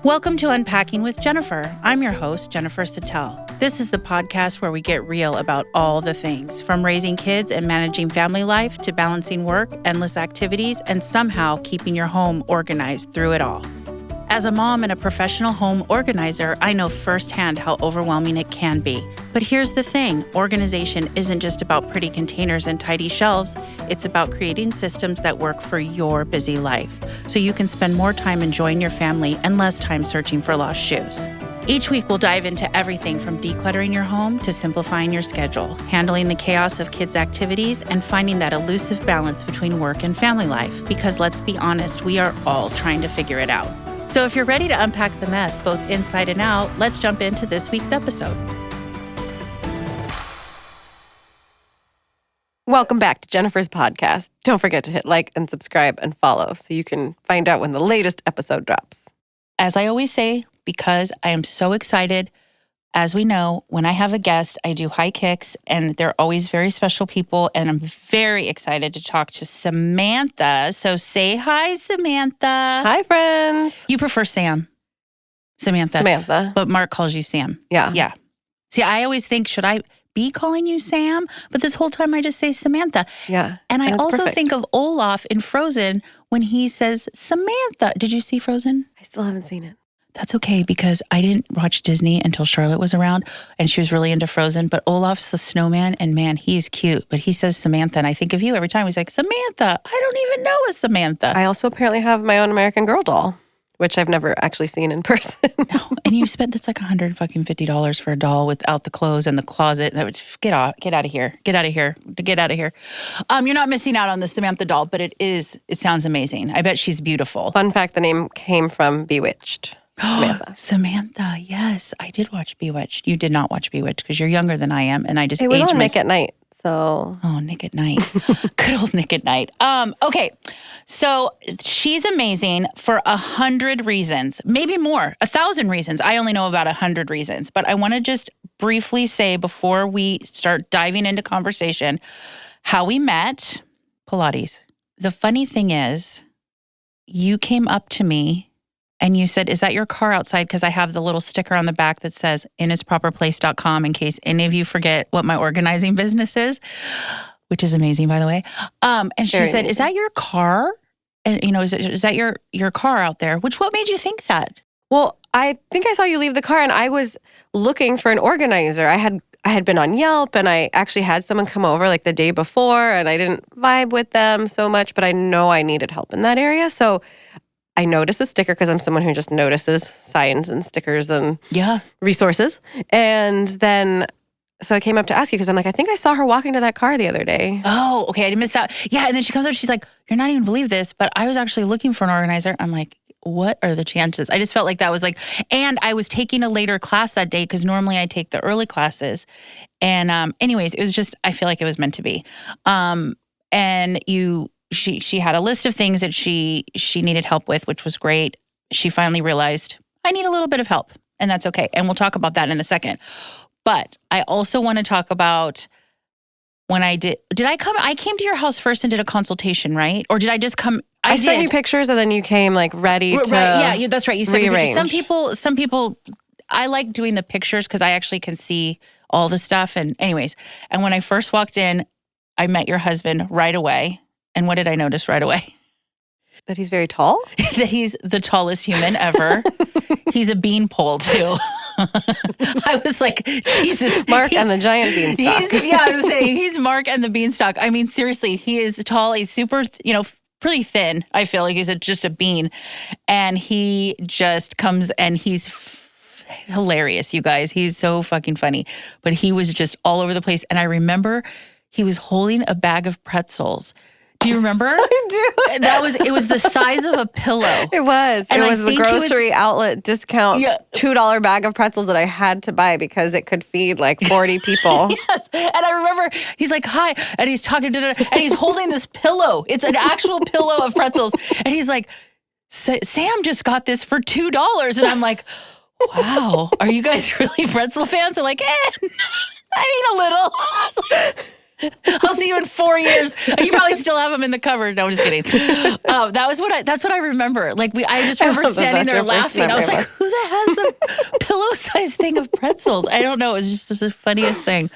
Welcome to Unpacking with Jennifer. I'm your host, Jennifer Sattel. This is the podcast where we get real about all the things, from raising kids and managing family life to balancing work, endless activities, and somehow keeping your home organized through it all. As a mom and a professional home organizer, I know firsthand how overwhelming it can be. But here's the thing, organization isn't just about pretty containers and tidy shelves. It's about creating systems that work for your busy life, so you can spend more time enjoying your family and less time searching for lost shoes. Each week, we'll dive into everything from decluttering your home to simplifying your schedule, handling the chaos of kids' activities, and finding that elusive balance between work and family life. Because let's be honest, we are all trying to figure it out. So if you're ready to unpack the mess, both inside and out, let's jump into this week's episode. Welcome back to Jennifer's podcast. Don't forget to hit like and subscribe and follow so you can find out when the latest episode drops. As I always say, because I am so excited, as we know, when I have a guest, I do high kicks, and they're always very special people, and I'm very excited to talk to Samantha. So say hi, Samantha. Hi, friends. You prefer Sam. Samantha. But Mark calls you Sam. Yeah. See, I always think, should I be calling you Sam? But this whole time I just say Samantha. Yeah. And I also perfect. think of Olaf in Frozen when he says Samantha. Did you see Frozen? I still haven't seen it. That's okay, because I didn't watch Disney until Charlotte was around, and she was really into Frozen. But Olaf's the snowman, and man, he's cute. But he says Samantha, and I think of you every time. He's like, Samantha. I don't even know a Samantha. I also apparently have my own American Girl doll, which I've never actually seen in person. No, and you spent, that's like $150 for a doll without the clothes and the closet. That would get out of here. You're not missing out on the Samantha doll, but it sounds amazing. I bet she's beautiful. Fun fact, the name came from Bewitched. Samantha. Samantha, yes. I did watch Bewitched. You did not watch Bewitched because you're younger than I am, and I just It was aged on Nick myself. at Night, so... Oh, Nick at Night. Good old Nick at Night. Okay, so she's amazing for 100 reasons, maybe more, 1,000 reasons. I only know about 100 reasons, but I want to just briefly say before we start diving into conversation how we met. Pilates. The funny thing is, you came up to me and you said, is that your car outside? Because I have the little sticker on the back that says inisproperplace.com in case any of you forget what my organizing business is, which is amazing, by the way. And she Very said, amazing. is that your car? And, is that your car out there? What made you think that? Well, I think I saw you leave the car, and I was looking for an organizer. I had been on Yelp, and I actually had someone come over like the day before, and I didn't vibe with them so much, but I know I needed help in that area. So I noticed a sticker because I'm someone who just notices signs and stickers and resources. And then, so I came up to ask you because I'm like, I think I saw her walking to that car the other day. Oh, okay. I didn't miss that. Yeah. And then she comes up, she's like, you're not even believe this, but I was actually looking for an organizer. I'm like, what are the chances? I just felt like that was like, and I was taking a later class that day because normally I take the early classes. And anyways, it was just, I feel like it was meant to be. And she had a list of things that she needed help with, which was great. She finally realized, I need a little bit of help, and that's okay. And we'll talk about that in a second. But I also want to talk about when I came to your house first and did a consultation, right? Or did I just come? I sent you pictures and then you came like ready to Right, yeah, that's right. You sent me pictures. rearrange. Some people, I like doing the pictures because I actually can see all the stuff. And anyways, and when I first walked in, I met your husband right away. And what did I notice right away? That he's very tall? That he's the tallest human ever. He's a beanpole, too. I was like, Jesus. Mark and the giant beanstalk. I was saying, he's Mark and the beanstalk. I mean, seriously, he is tall. He's super, pretty thin. I feel like he's just a bean. And he just comes and he's hilarious, you guys. He's so fucking funny. But he was just all over the place. And I remember he was holding a bag of pretzels. Do you remember? I do. It was the size of a pillow. It was. And it I was the think he grocery outlet discount $2 bag of pretzels that I had to buy because it could feed like 40 people. Yes. And I remember he's like, hi. And he's talking, and he's holding this pillow. It's an actual pillow of pretzels. And he's like, Sam just got this for $2. And I'm like, wow, are you guys really pretzel fans? I'm like, I mean a little. I'll see you in 4 years. You probably still have them in the cupboard. No, I'm just kidding. That's what I remember. Like I just remember standing there laughing. I was like, who the has the pillow-sized thing of pretzels? I don't know. It was just the funniest thing.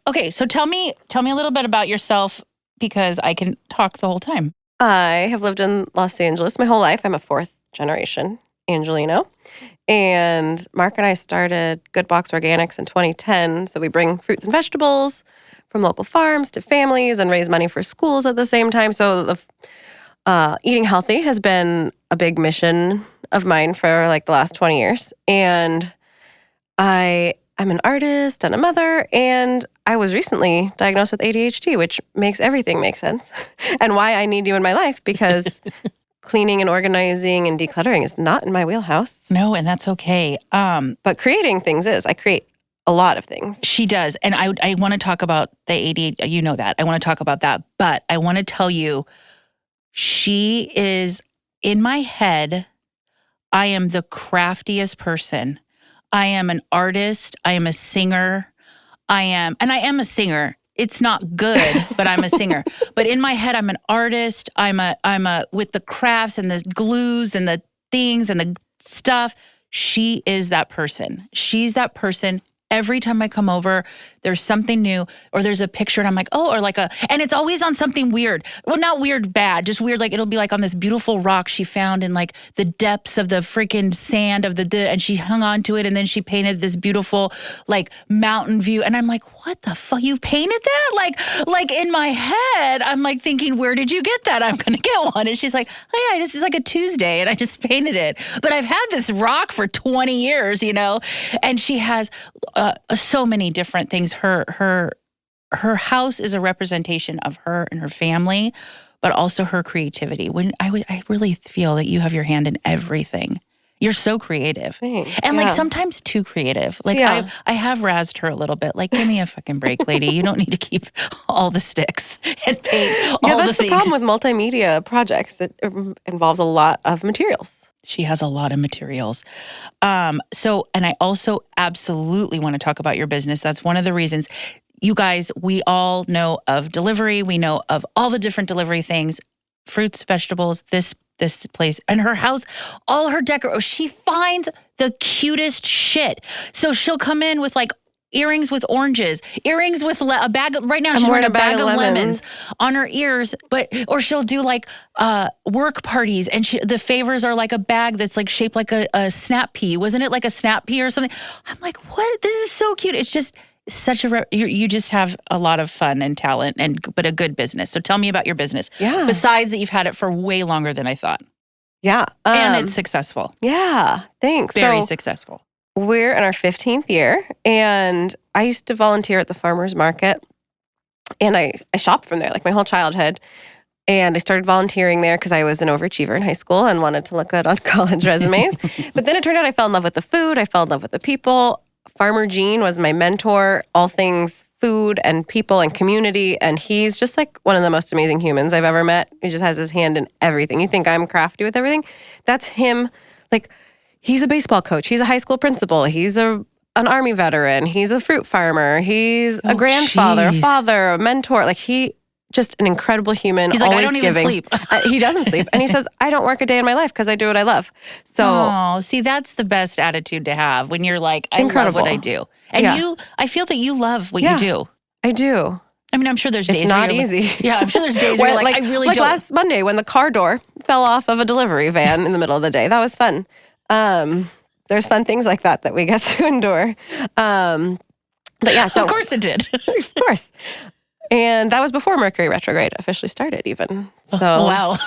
Okay, so tell me a little bit about yourself because I can talk the whole time. I have lived in Los Angeles my whole life. I'm a 4th generation Angeleno. And Mark and I started Good Box Organics in 2010. So we bring fruits and vegetables from local farms to families and raise money for schools at the same time. So eating healthy has been a big mission of mine for like the last 20 years. And I'm an artist and a mother, and I was recently diagnosed with ADHD, which makes everything make sense. And why I need you in my life, because cleaning and organizing and decluttering is not in my wheelhouse. No, and that's okay. But creating things is. I create a lot of things. She does. And I want to talk about the ADHD. You know that. I want to talk about that. But I want to tell you, she is, in my head, I am the craftiest person. I am an artist. I am a singer. I am a singer. It's not good, but I'm a singer. But in my head, I'm an artist. I'm a with the crafts and the glues and the things and the stuff. She is that person. She's that person. Every time I come over, there's something new, or there's a picture and I'm like, oh, and it's always on something weird. Well, not weird, bad, just weird. Like it'll be like on this beautiful rock she found in like the depths of the freaking sand of and she hung on to it, and then she painted this beautiful like mountain view. And I'm like, what the fuck? You painted that? Like in my head, I'm like thinking, where did you get that? I'm going to get one. And she's like, oh yeah, this is like a Tuesday and I just painted it. But I've had this rock for 20 years, and she has so many different things. Her house is a representation of her and her family, but also her creativity. When I really feel that you have your hand in everything. You're so creative. Thanks. And like sometimes too creative. Like I have razzed her a a little bit. Like, give me a fucking break, lady. You don't need to keep all the sticks and paint all the things. Yeah, that's the problem with multimedia projects. It involves a lot of materials. She has a lot of materials. And I also absolutely want to talk about your business. That's one of the reasons. You guys, we all know of delivery. We know of all the different delivery things, fruits, vegetables, this place. And her house, all her decor, she finds the cutest shit. So she'll come in with like earrings with oranges, earrings with a bag of, right now she's wearing a bag of lemons on her ears, or she'll do like work parties, and the favors are like a bag that's like shaped like a snap pea. Wasn't it like a snap pea or something? I'm like, what? This is so cute. It's just such you just have a lot of fun and talent, but a good business. So tell me about your business. Yeah. Besides that, you've had it for way longer than I thought. Yeah. And it's successful. Yeah. Thanks. Very successful. We're in our 15th year, and I used to volunteer at the farmer's market, and I shopped from there like my whole childhood. And I started volunteering there because I was an overachiever in high school and wanted to look good on college resumes. But then it turned out I fell in love with the food. I fell in love with the people. Farmer Gene was my mentor, all things food and people and community. And he's just like one of the most amazing humans I've ever met. He just has his hand in everything. You think I'm crafty with everything? That's him. Like, he's a baseball coach. He's a high school principal. He's an Army veteran. He's a fruit farmer. He's a grandfather, a father, a mentor. Like, he just an incredible human. He's like, I don't even sleep. He doesn't sleep. And he says, I don't work a day in my life because I do what I love. So, see, that's the best attitude to have when you're like, I love what I do. And I feel that you love what you do. I do. I mean, I'm sure there's days it's not where easy. Yeah, I'm sure there's days where you're like, I really like don't. Like last Monday when the car door fell off of a delivery van in the middle of the day. That was fun. There's fun things like that we get to endure. But yeah, so. Of course it did. Of course. And that was before Mercury retrograde officially started even. So. Wow.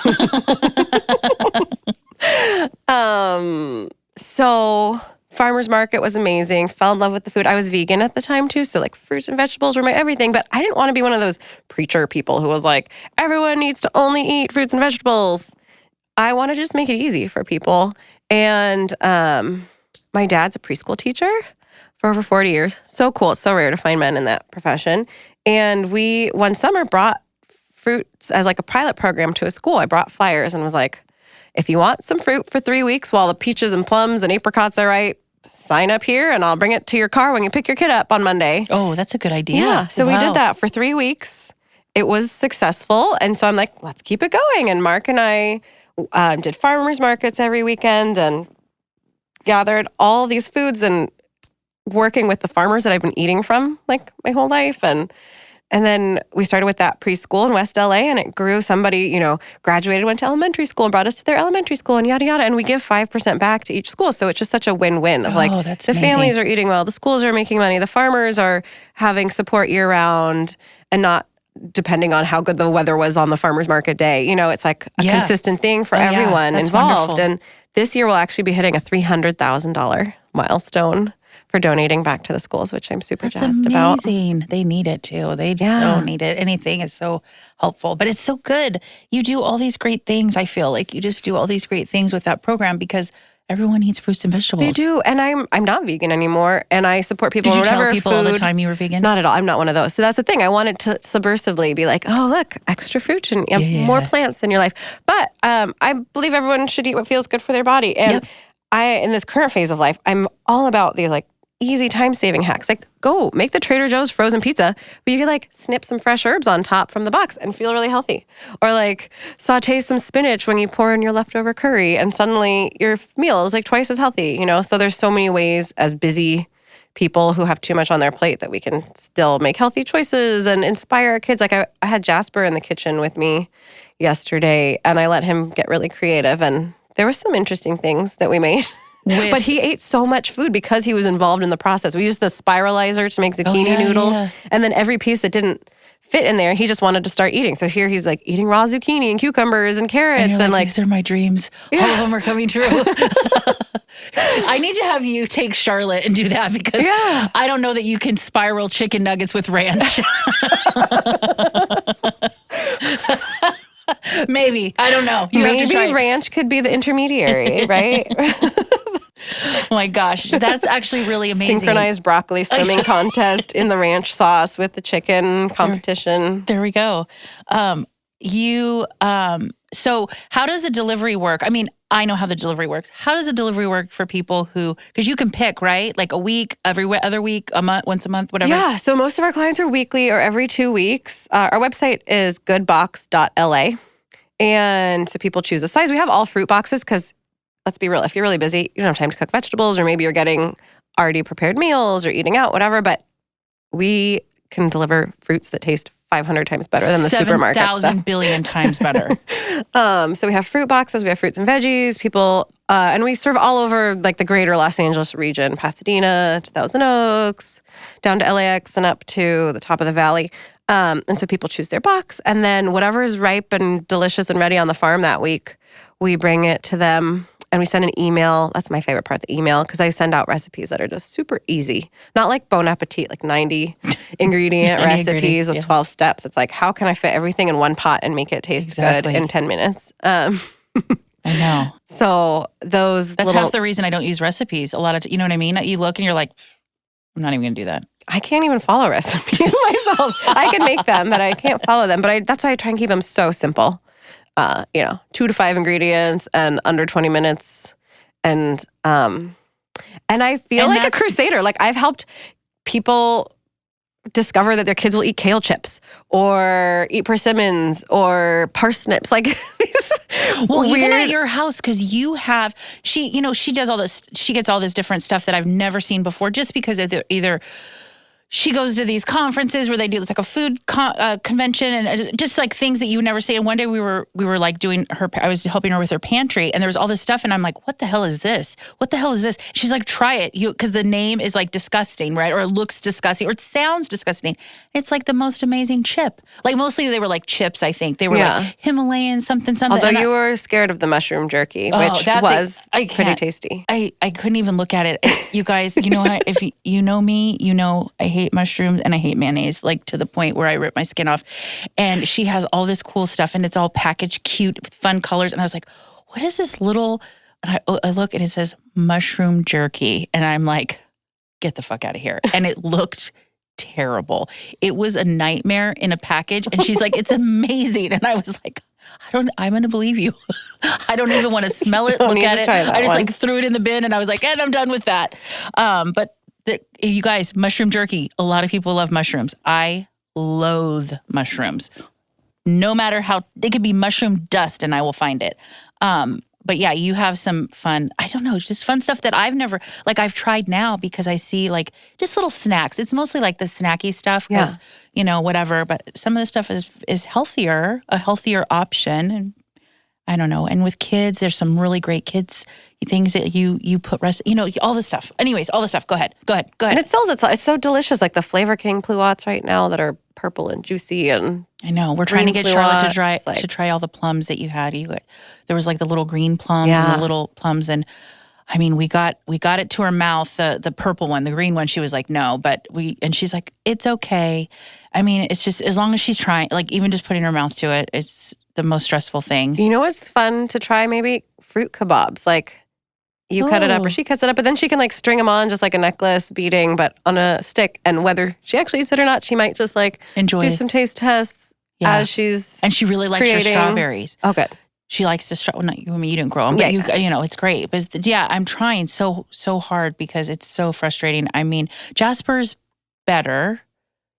So farmer's market was amazing. Fell in love with the food. I was vegan at the time too. So like fruits and vegetables were my everything. But I didn't want to be one of those preacher people who was like, everyone needs to only eat fruits and vegetables. I want to just make it easy for people. And my dad's a preschool teacher for over 40 years. So cool. It's so rare to find men in that profession. And we, one summer, brought fruits as like a pilot program to a school. I brought flyers and was like, if you want some fruit for 3 weeks while the peaches and plums and apricots are ripe, sign up here and I'll bring it to your car when you pick your kid up on Monday. Oh, that's a good idea. Yeah. So we did that for 3 weeks. It was successful. And so I'm like, let's keep it going. And Mark and I did farmers markets every weekend and gathered all these foods and working with the farmers that I've been eating from like my whole life. And then we started with that preschool in West LA, and it grew. Somebody, graduated, went to elementary school and brought us to their elementary school and yada, yada. And we give 5% back to each school. So it's just such a win-win of that's the amazing. Families are eating well, the schools are making money, the farmers are having support year round and not depending on how good the weather was on the farmer's market day. It's like a consistent thing for everyone involved. Wonderful. And this year we'll actually be hitting a $300,000 milestone for donating back to the schools, which I'm super jazzed about. That's amazing. They need it too. They so need it. Anything is so helpful. But it's so good. You do all these great things. I feel like you just do all these great things with that program because everyone eats fruits and vegetables. They do. And I'm not vegan anymore. And I support people. Did you whatever tell people food, all the time you were vegan? Not at all. I'm not one of those. So that's the thing. I wanted to subversively be like, oh, look, extra fruit and more plants in your life. But I believe everyone should eat what feels good for their body. And in this current phase of life, I'm all about these easy time-saving hacks. Go make the Trader Joe's frozen pizza, but you can snip some fresh herbs on top from the box and feel really healthy. Or saute some spinach when you pour in your leftover curry, and suddenly your meal is twice as healthy. So there's so many ways as busy people who have too much on their plate that we can still make healthy choices and inspire our kids. I had Jasper in the kitchen with me yesterday, and I let him get really creative, and there were some interesting things that we made. But he ate so much food because he was involved in the process. We used the spiralizer to make zucchini noodles. Yeah. And then every piece that didn't fit in there, he just wanted to start eating. So here he's eating raw zucchini and cucumbers and carrots. And these are my dreams. All of them are coming true. I need to have you take Charlotte and do that because I don't know that you can spiral chicken nuggets with ranch. Maybe. I don't know. Maybe ranch could be the intermediary, right? Oh my gosh, that's actually really amazing. Synchronized broccoli swimming contest in the ranch sauce with the chicken competition. There we go. So how does the delivery work? I mean, I know how the delivery works. How does the delivery work for people because you can pick, right? A week, every other week, a month, once a month, whatever. Yeah, so most of our clients are weekly or every 2 weeks. Our website is goodbox.la. And so people choose a size. We have all fruit boxes because let's be real, if you're really busy, you don't have time to cook vegetables, or maybe you're getting already prepared meals or eating out, whatever. But we can deliver fruits that taste 500 times better than the supermarket stuff. 7,000 billion times better. So we have fruit boxes, we have fruits and veggies, and we serve all over the greater Los Angeles region, Pasadena to Thousand Oaks, down to LAX and up to the top of the valley. And so people choose their box, and then whatever is ripe and delicious and ready on the farm that week, we bring it to them. And we send an email. That's my favorite part, the email, because I send out recipes that are just super easy. Not like Bon Appetit, 90 ingredient recipes with 12 steps. It's how can I fit everything in one pot and make it taste good in 10 minutes? I know. So that's half the reason I don't use recipes. A lot of, you know what I mean? You look and you're like, I'm not even going to do that. I can't even follow recipes myself. I can make them, but I can't follow them. But that's why I try and keep them so simple. 2 to 5 ingredients and under 20 minutes. And I feel like a crusader. I've helped people discover that their kids will eat kale chips or eat persimmons or parsnips. Well, even at your house, because you have, she does all this, she gets all this different stuff that I've never seen before just because either she goes to these conferences where they do a food convention and just things that you would never see. And one day we were doing I was helping her with her pantry, and there was all this stuff, and I'm like, what the hell is this? What the hell is this? She's like, try it, because the name is disgusting, right? Or it looks disgusting, or it sounds disgusting. It's the most amazing chip. Mostly they were chips, I think. They were Himalayan something. Although you were scared of the mushroom jerky, which was pretty tasty. I couldn't even look at it. You guys, if you know me, I hate mushrooms and I hate mayonnaise, to the point where I rip my skin off. And she has all this cool stuff, and it's all packaged cute with fun colors. And I was like, what is this little, and I look and it says mushroom jerky. And I'm like, get the fuck out of here. And it looked terrible. It was a nightmare in a package. And she's like, it's amazing. And I was like, I'm going to believe you. I don't even want to smell it, Don't look need at to it. try that I just one. like threw it in the bin and I was like, and I'm done with that. But you guys, mushroom jerky, a lot of people love mushrooms. I loathe mushrooms. No matter how, they could be mushroom dust and I will find it. But yeah, you have some fun, I don't know, just fun stuff that I've never, like I've tried now because I see like just little snacks. It's mostly like the snacky stuff because, whatever. But some of the stuff is healthier, a healthier option. And I don't know. And with kids, there's some really great kids things that you put all the stuff. Anyways, all the stuff. Go ahead. And it sells it's so delicious, like the Flavor King Pluots right now that are purple and juicy. And I know we're trying to get Charlotte Pluots, to try all the plums that you had. There was like the little green plums and the little plums, and I mean we got it to her mouth, the purple one, the green one. She was like no, and she's like it's okay. I mean it's just as long as she's trying, like even just putting her mouth to it, it's the most stressful thing. You know what's fun to try? Maybe fruit kebabs, like. You cut it up or she cuts it up, but then she can like string them on just like a necklace beading, but on a stick. And whether she actually eats it or not, she might just like enjoy do some taste tests as she's And she really likes her strawberries. Oh, good. She likes the strawberries. I mean, you didn't grow them, but it's great. But I'm trying so hard because it's so frustrating. I mean, Jasper's better.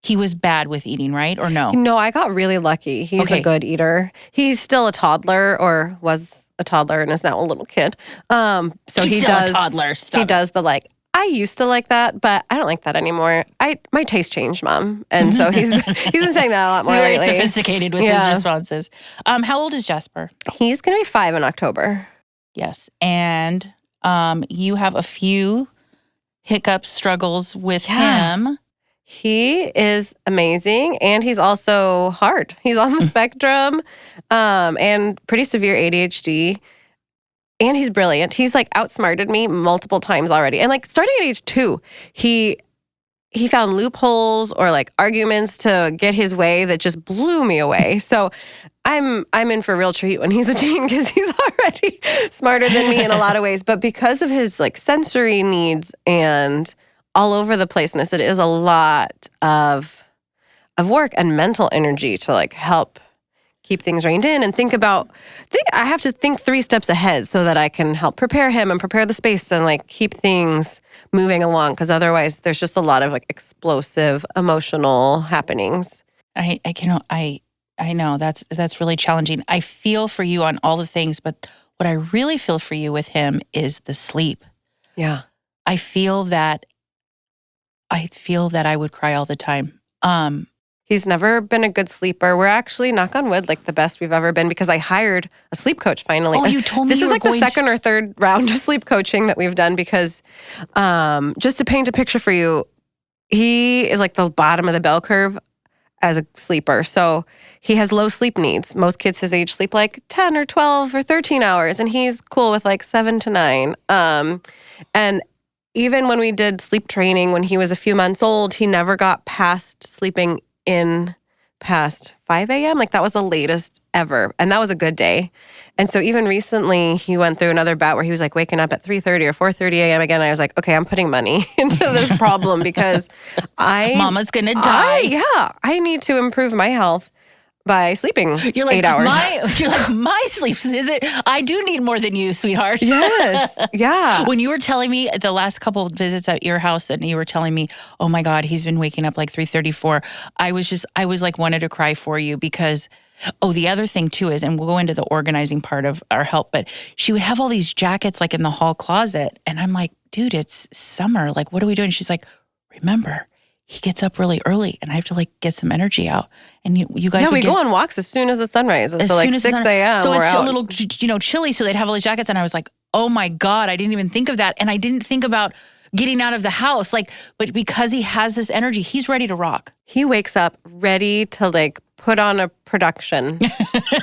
He was bad with eating, right? Or no? No, I got really lucky. He's a good eater. He's still a toddler or was a toddler and is now a little kid. So he's still a toddler. He does the like, I used to like that, but I don't like that anymore. My taste changed, Mom. And so he's been saying that a lot more lately. He's very sophisticated with his responses. How old is Jasper? He's going to be 5 in October. Yes. And you have a few hiccups, struggles with him. He is amazing, and he's also hard. He's on the spectrum, and pretty severe ADHD, and he's brilliant. He's like outsmarted me multiple times already. And like starting at age 2, he found loopholes or like arguments to get his way that just blew me away. So I'm in for a real treat when he's a teen because he's already smarter than me in a lot of ways. But because of his like sensory needs and all over the placeness, it is a lot of work and mental energy to like help keep things reined in and I have to think 3 steps ahead so that I can help prepare him and prepare the space and like keep things moving along, because otherwise there's just a lot of like explosive emotional happenings. I know that's really challenging. I feel for you on all the things, but what I really feel for you with him is the sleep. Yeah. I feel that I would cry all the time. He's never been a good sleeper. We're actually, knock on wood, like the best we've ever been because I hired a sleep coach finally. Oh, you told me this is like the second or third round of sleep coaching that we've done because just to paint a picture for you, he is like the bottom of the bell curve as a sleeper. So he has low sleep needs. Most kids his age sleep like 10 or 12 or 13 hours, and he's cool with like 7 to 9. And even when we did sleep training when he was a few months old, he never got past sleeping in past 5 a.m. Like that was the latest ever. And that was a good day. And so even recently he went through another bout where he was like waking up at 3:30 or 4:30 a.m. again. I was like, okay, I'm putting money into this problem because Mama's going to die. I need to improve my health by sleeping 8 hours. My sleep, is it? I do need more than you, sweetheart. Yes. Yeah. When you were telling me the last couple of visits at your house and you were telling me, oh my God, he's been waking up like 3:34. I was like wanted to cry for you because, the other thing too is, and we'll go into the organizing part of our help, but she would have all these jackets like in the hall closet. And I'm like, dude, it's summer. Like, what are we doing? She's like, remember, he gets up really early and I have to like get some energy out. And you guys we go on walks as soon as the sun rises. So like 6 a.m. So it's out. a little, chilly. So they'd have all these jackets. And I was like, oh my God, I didn't even think of that. And I didn't think about getting out of the house. But because he has this energy, he's ready to rock. He wakes up ready to like put on a production.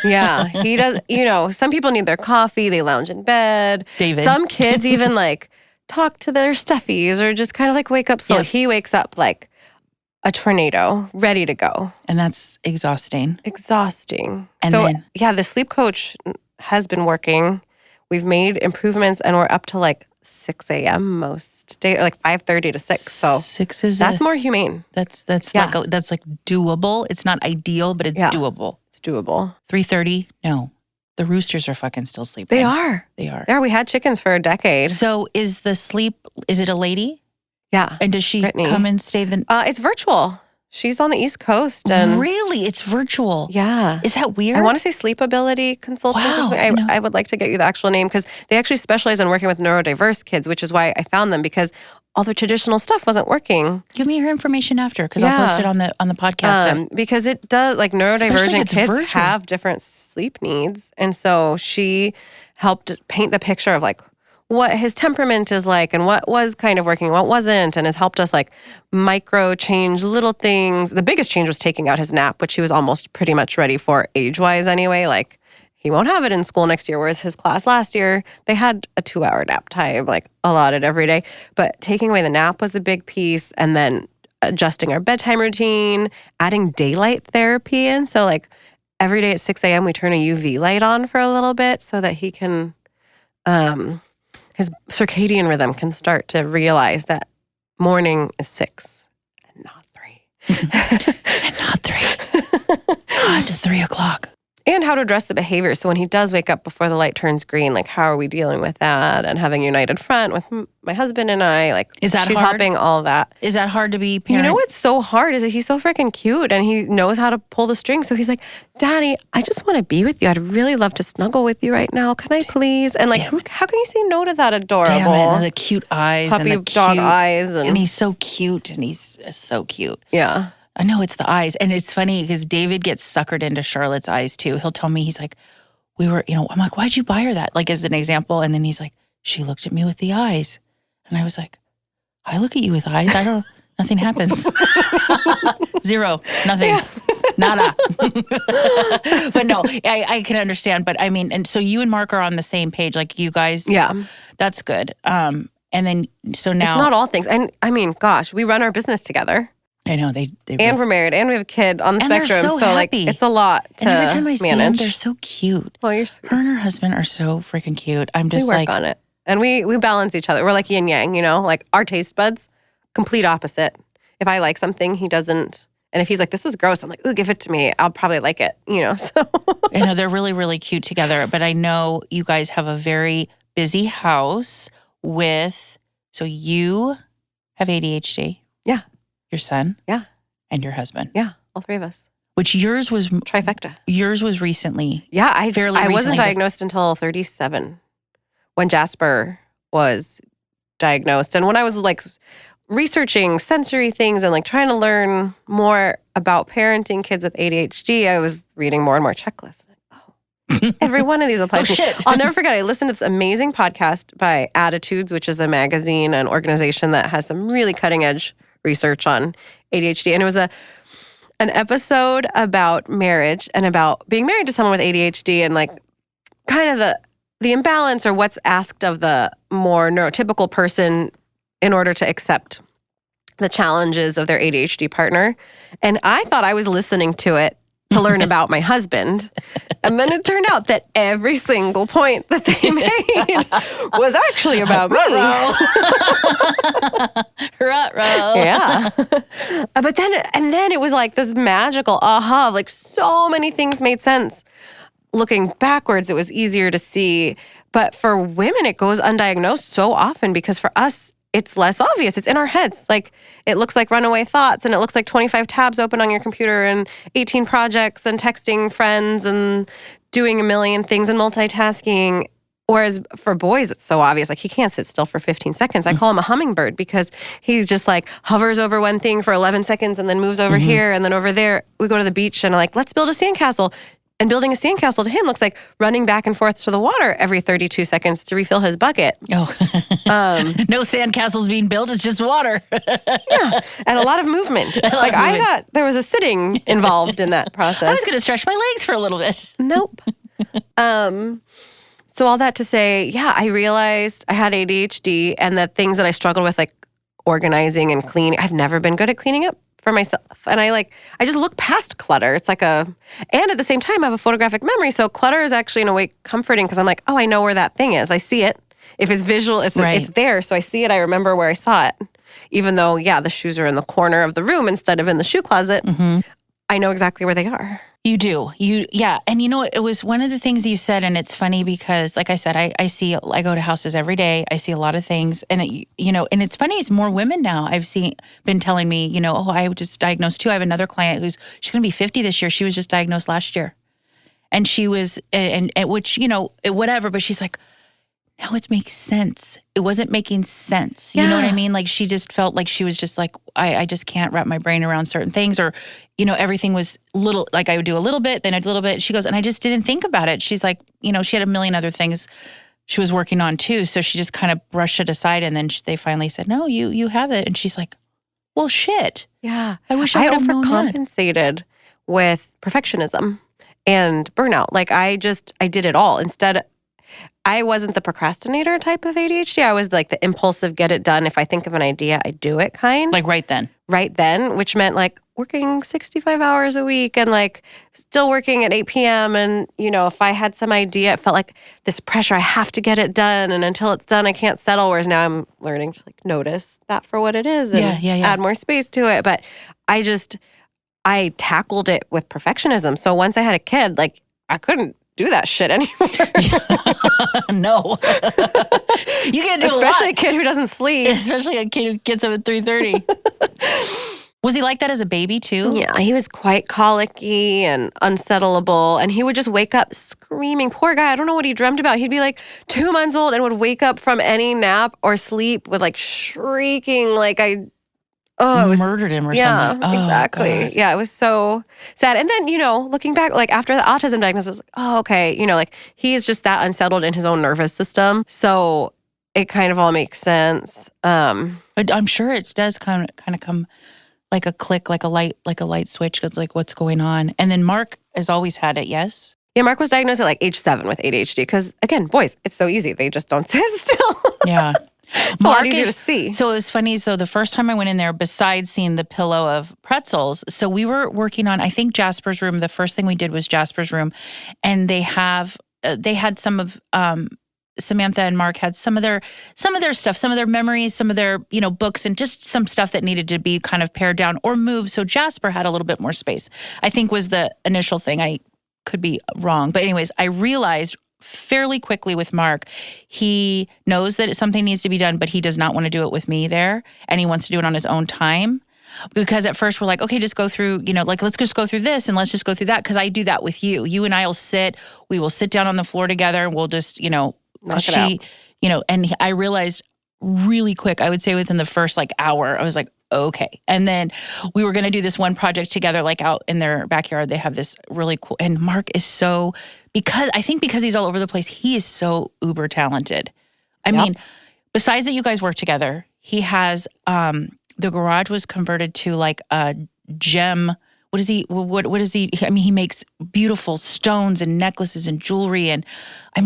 Yeah, he does. Some people need their coffee. They lounge in bed. David. Some kids even like talk to their stuffies or just kind of like wake up slow. Yeah. He wakes up like a tornado, ready to go. And that's exhausting. And so, the sleep coach has been working. We've made improvements and we're up to like 6 a.m. most days, like 5:30 to 6. So 6 is that's more humane. That's like doable. It's not ideal, but it's doable. It's doable. 3:30? No. The roosters are fucking still sleeping. They are. Yeah, we had chickens for a decade. So is it a lady? Yeah. And does she Brittany. come and stay the... It's virtual. She's on the East Coast. And really? It's virtual? Yeah. Is that weird? I want to say sleep ability consultant or something. I would like to get you the actual name because they actually specialize in working with neurodiverse kids, which is why I found them, because all the traditional stuff wasn't working. Give me her information after, because I'll post it on the podcast. Because it does, like, neurodivergent kids have different sleep needs. And so she helped paint the picture of, like, what his temperament is like and what was kind of working, what wasn't, and has helped us like micro change little things. The biggest change was taking out his nap, which he was almost pretty much ready for age-wise anyway. Like, he won't have it in school next year, whereas his class last year, they had a 2-hour nap time, like allotted every day. But taking away the nap was a big piece, and then adjusting our bedtime routine, adding daylight therapy in. So like every day at 6 a.m., we turn a UV light on for a little bit so that he can... his circadian rhythm can start to realize that morning is 6 and not 3. And not 3. God, to 3 o'clock. And how to address the behavior. So when he does wake up before the light turns green, like how are we dealing with that? And having a united front with my husband and I, like is that she's hard? helping all of that. Is that hard to be parent? You know what's so hard is that he's so freaking cute and he knows how to pull the string. So he's like, Daddy, I just want to be with you. I'd really love to snuggle with you right now. Can I please? And like, how can you say no to that adorable? Damn it. And the cute eyes. Puppy and the dog cute, eyes. And he's so cute and he's so cute. Yeah. I know it's the eyes. And it's funny because David gets suckered into Charlotte's eyes too. He'll tell me, he's like, I'm like, why'd you buy her that? Like as an example. And then he's like, she looked at me with the eyes. And I was like, I look at you with eyes. Nothing happens. Zero, nothing, yeah. Nada. But no, I can understand. But I mean, and so you and Mark are on the same page. Like you guys. Yeah. That's good. And then, so now. It's not all things. And I mean, gosh, we run our business together. I know they and we're married, and we have a kid on the spectrum. So happy. Like it's a lot to manage. And every time I see them, they're so cute. Well, you're sweet. Her and her husband are so freaking cute. I'm just we work on it, and we balance each other. We're like yin yang, like our taste buds, complete opposite. If I like something, he doesn't, and if he's like, "This is gross," I'm like, "Ooh, give it to me. I'll probably like it." So I know they're really, really cute together. But I know you guys have a very busy house with. So you have ADHD. Yeah. Your son. Yeah. And your husband. Yeah, all three of us. Which yours was... Trifecta. Yours was recently. Yeah, I wasn't diagnosed until 37 when Jasper was diagnosed. And when I was like researching sensory things and like trying to learn more about parenting kids with ADHD, I was reading more and more checklists. Every one of these applies to me. Shit. I'll never forget, I listened to this amazing podcast by Attitudes, which is a magazine, an organization that has some really cutting edge research on ADHD. And it was an episode about marriage and about being married to someone with ADHD and like kind of the imbalance or what's asked of the more neurotypical person in order to accept the challenges of their ADHD partner. And I thought I was listening to it to learn about my husband. And then it turned out that every single point that they made was actually about me. Ruh-roh. Yeah. But then it was like this magical aha, like so many things made sense. Looking backwards, it was easier to see. But for women, it goes undiagnosed so often because for us, it's less obvious. It's in our heads. Like it looks like runaway thoughts and it looks like 25 tabs open on your computer and 18 projects and texting friends and doing a million things and multitasking. Whereas for boys, it's so obvious. Like he can't sit still for 15 seconds. I call him a hummingbird because he's just like hovers over one thing for 11 seconds and then moves over here and then over there. We go to the beach and like, let's build a sandcastle. And building a sandcastle to him looks like running back and forth to the water every 32 seconds to refill his bucket. Oh, no sandcastles being built. It's just water. Yeah, and a lot of movement. I thought there was a sitting involved in that process. I was going to stretch my legs for a little bit. Nope. So all that to say, yeah, I realized I had ADHD and the things that I struggled with, like organizing and cleaning. I've never been good at cleaning up for myself. And I just look past clutter. It's like and at the same time, I have a photographic memory. So clutter is actually in a way comforting because I'm like, oh, I know where that thing is. I see it. If it's visual, it's there. So I see it. I remember where I saw it. Even though, the shoes are in the corner of the room instead of in the shoe closet, I know exactly where they are. You do. And it was one of the things you said, and it's funny because, like I said, I go to houses every day. I see a lot of things, and and it's funny, it's more women now. Been telling me, I was just diagnosed too. I have another client she's going to be 50 this year. She was just diagnosed last year. And she was, and which, whatever, but she's like, now it makes sense. It wasn't making sense. You know what I mean? Like she just felt like she was just like, I just can't wrap my brain around certain things, or, everything was little, like I would do a little bit, then a little bit. She goes, and I just didn't think about it. She's like, she had a million other things she was working on too. So she just kind of brushed it aside. And then they finally said, no, you have it. And she's like, well, shit. Yeah. I wish I would have known that. Overcompensated with perfectionism and burnout. Like I did it all. Instead, I wasn't the procrastinator type of ADHD. I was like the impulsive, get it done. If I think of an idea, I do it kind. Like right then. Right then, which meant like working 65 hours a week and like still working at 8 p.m. And, if I had some idea, it felt like this pressure, I have to get it done. And until it's done, I can't settle. Whereas now I'm learning to like notice that for what it is and add more space to it. But I tackled it with perfectionism. So once I had a kid, like I couldn't do that shit anymore. No. You can't do Especially a kid who doesn't sleep. Especially a kid who gets up at 3:30. Was he like that as a baby too? Yeah, he was quite colicky and unsettlable. And he would just wake up screaming. Poor guy, I don't know what he dreamt about. He'd be like 2 months old and would wake up from any nap or sleep with like shrieking like it was murdered him or something. Yeah, exactly. God. Yeah, it was so sad. And then, looking back, like after the autism diagnosis, I was like, oh, okay. Like he's just that unsettled in his own nervous system. So it kind of all makes sense. But I'm sure it does kind of come like a click, like a light switch. It's like, what's going on? And then Mark has always had it, yes? Yeah, Mark was diagnosed at like age 7 with ADHD because, again, boys, it's so easy. They just don't sit still. Yeah. It's Mark a lot easier to see. So it was funny. So the first time I went in there, besides seeing the pillow of pretzels, so we were working on, I think, Jasper's room. The first thing we did was Jasper's room. And they had some of, Samantha and Mark had some of their stuff, some of their memories, some of their, books, and just some stuff that needed to be kind of pared down or moved. So Jasper had a little bit more space, I think was the initial thing. I could be wrong. But anyways, I realized fairly quickly with Mark, he knows that something needs to be done, but he does not want to do it with me there. And he wants to do it on his own time. Because at first we're like, okay, just go through, let's just go through this and let's just go through that. Because I do that with you. You and I we will sit down on the floor together and we'll just, knock it out. And I realized really quick, I would say within the first hour, I was like, okay. And then we were going to do this one project together, like out in their backyard. They have this really cool, and Mark is because he's all over the place, he is so uber talented. I mean, besides that you guys work together, he has, the garage was converted to like a gem. What is he? I mean, he makes beautiful stones and necklaces and jewelry and,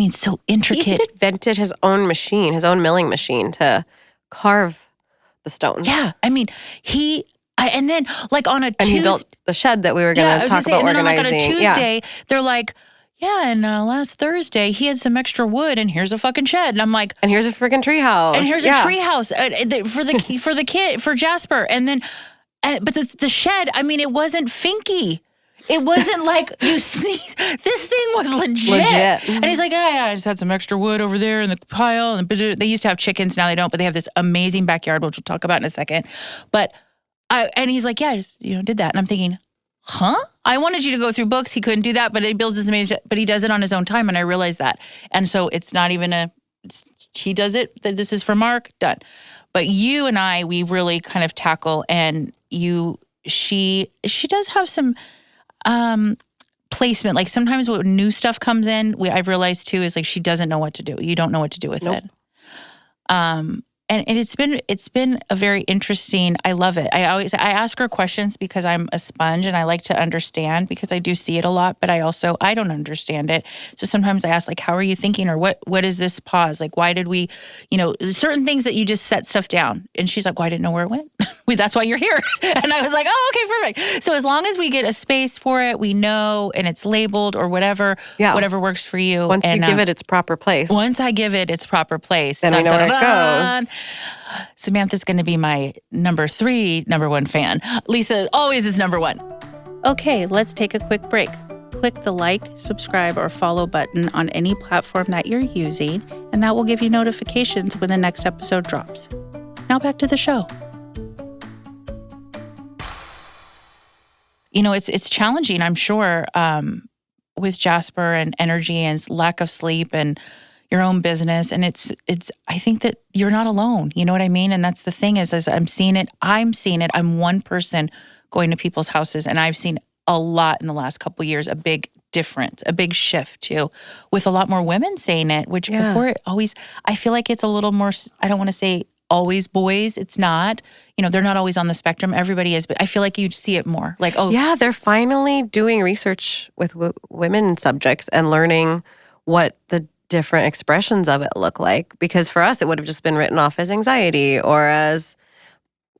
so intricate. He invented his own machine, his own milling machine to carve the stones. Yeah. I mean, and then like on a Tuesday. And he built the shed that we were going to talk about organizing. And then on a Tuesday, they're like, yeah, and last Thursday, he had some extra wood, and here's a fucking shed. And I'm like... And here's a freaking treehouse. And here's a treehouse for the kid, for Jasper. And then... but the shed, it wasn't finky. It wasn't like you sneeze. This thing was legit. And he's like, I just had some extra wood over there in the pile. And they used to have chickens, now they don't. But they have this amazing backyard, which we'll talk about in a second. But and he's like, yeah, I just did that. And I'm thinking, huh? I wanted you to go through books. He couldn't do that, but he builds this amazing. But he does it on his own time, and I realized that. And so it's not even he does it. This is for Mark. Done. But you and I, we really kind of tackle, and she does have some placement. Like sometimes when new stuff comes in, I've realized too, is like she doesn't know what to do. You don't know what to do with it. And it's been a very interesting, I love it. I ask her questions because I'm a sponge and I like to understand because I do see it a lot, but I don't understand it. So sometimes I ask like, how are you thinking? Or what is this pause? Like, why did we, certain things that you just set stuff down. And she's like, well, I didn't know where it went. That's why you're here. And I was like, oh, okay, perfect. So as long as we get a space for it, we know, and it's labeled or whatever works for you. Once you give it its proper place. Once I give it its proper place. Then we know where it goes. Samantha's going to be my number 1 fan. Lisa always is number 1. Okay, let's take a quick break. Click the like, subscribe, or follow button on any platform that you're using, and that will give you notifications when the next episode drops. Now back to the show. It's challenging, I'm sure, with Jasper and energy and lack of sleep and your own business. And I think that you're not alone. You know what I mean? And that's the thing is I'm seeing it. I'm one person going to people's houses, and I've seen a lot in the last couple of years, a big difference, a big shift too, with a lot more women saying it, which before it always, I feel like it's a little more, I don't want to say always boys. It's not, they're not always on the spectrum. Everybody is, but I feel like you see it more. Like, oh. Yeah, they're finally doing research with women subjects and learning what the different expressions of it look like. Because for us, it would have just been written off as anxiety or as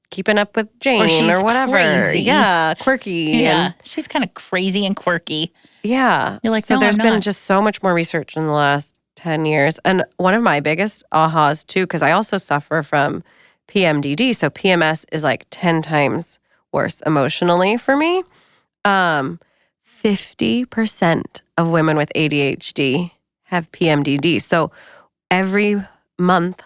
keeping up with Jane or whatever. Crazy. Yeah, quirky. Yeah, she's kind of crazy and quirky. Yeah. You're like, so no, there's I'm been not. just so much more research in the last 10 years. And one of my biggest ahas too, because I also suffer from PMDD. So PMS is like 10 times worse emotionally for me. 50% of women with ADHD have PMDD. So every month